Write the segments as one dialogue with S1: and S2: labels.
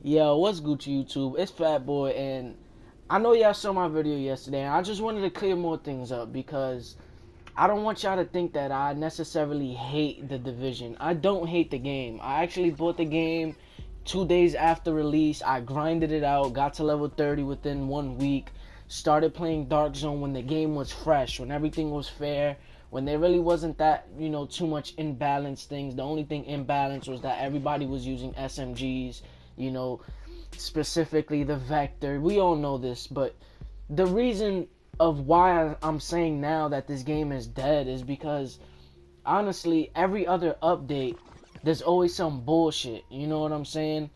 S1: Yo, what's Gucci YouTube? It's Fat Boy, and I know y'all saw my video yesterday, and I just wanted to clear more things up because I don't want y'all to think that I necessarily hate the division. I don't hate the game. I actually bought the game 2 days after release. I grinded it out, got to level 30 within 1 week, started playing Dark Zone when the game was fresh, when everything was fair, when there really wasn't that, too much imbalanced things. The only thing imbalanced was that everybody was using SMGs, you know, specifically the Vector. We all know this, but the reason of why I'm saying now that this game is dead is because honestly, every other update, there's always some bullshit. You know what I'm saying?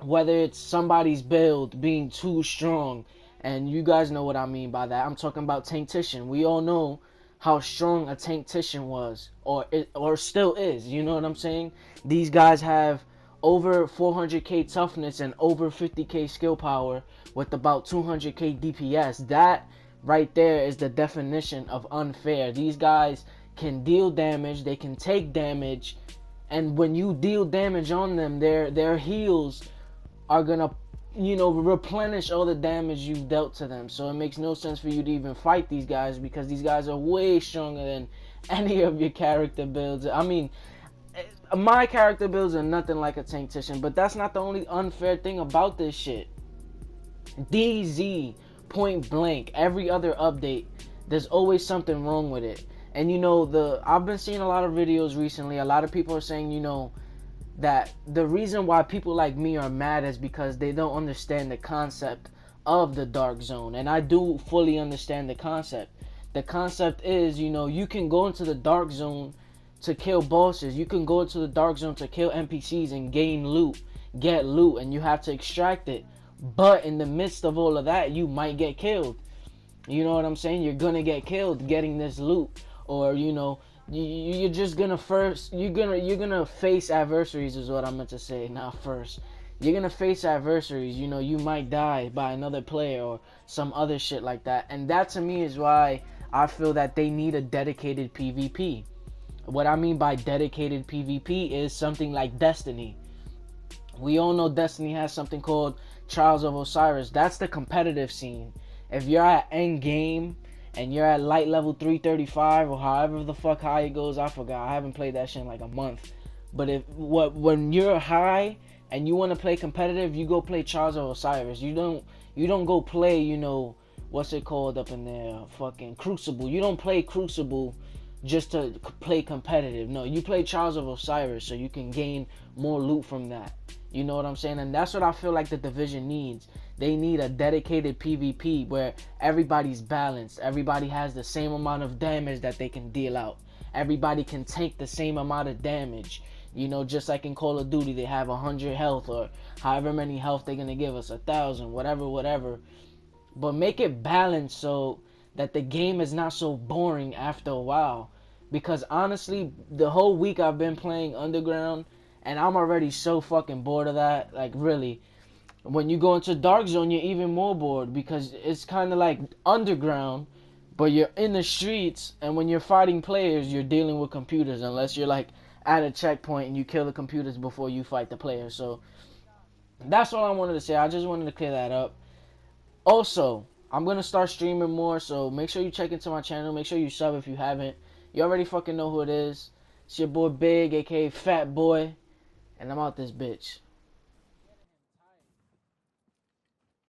S1: Whether it's somebody's build being too strong, and you guys know what I mean by that. I'm talking about Tanktition. We all know how strong a Tanktition was, or still is. You know what I'm saying? These guys have over 400k toughness and over 50k skill power with about 200k DPS. That right there is the definition of unfair. These guys can deal damage, they can take damage, and when you deal damage on them, their heals are gonna, replenish all the damage you've dealt to them. So it makes no sense for you to even fight these guys because these guys are way stronger than any of your character builds. I mean, my character builds are nothing like a Tanktition, but that's not the only unfair thing about this shit. DZ, point blank, every other update, there's always something wrong with it. And I've been seeing a lot of videos recently. A lot of people are saying, that the reason why people like me are mad is because they don't understand the concept of the Dark Zone. And I do fully understand the concept. The concept is, you can go into the Dark Zone to kill bosses. You can go into the Dark Zone to kill NPCs and gain loot, get loot, and you have to extract it. But in the midst of all of that, you might get killed. You know what I'm saying? You're gonna get killed getting this loot, or you're just gonna you're gonna face adversaries is what I meant to say. Not first. You're gonna face adversaries. You might die by another player or some other shit like that. And that to me is why I feel that they need a dedicated PvP. What I mean by dedicated PvP is something like Destiny. We all know Destiny has something called Trials of Osiris. That's the competitive scene. If you're at end game and you're at light level 335 or however the fuck high it goes, I forgot. I haven't played that shit in like a month. But when you're high and you want to play competitive, you go play Trials of Osiris. You don't go play, what's it called up in there? Fucking Crucible. You don't play Crucible just to play competitive. No, you play Trials of Osiris so you can gain more loot from that. You know what I'm saying? And that's what I feel like the division needs. They need a dedicated PvP where everybody's balanced. Everybody has the same amount of damage that they can deal out. Everybody can take the same amount of damage. Just like in Call of Duty, they have 100 health or however many health they're going to give us, 1,000, whatever. But make it balanced so that the game is not so boring after a while. Because honestly, the whole week I've been playing Underground, and I'm already so fucking bored of that. Like, really. When you go into Dark Zone, you're even more bored because it's kind of like Underground, but you're in the streets, and when you're fighting players, you're dealing with computers, unless you're like at a checkpoint and you kill the computers before you fight the players. So that's all I wanted to say. I just wanted to clear that up. Also, I'm going to start streaming more, so make sure you check into my channel. Make sure you sub if you haven't. You already fucking know who it is. It's your boy Big, aka Fat Boy, and I'm out this bitch.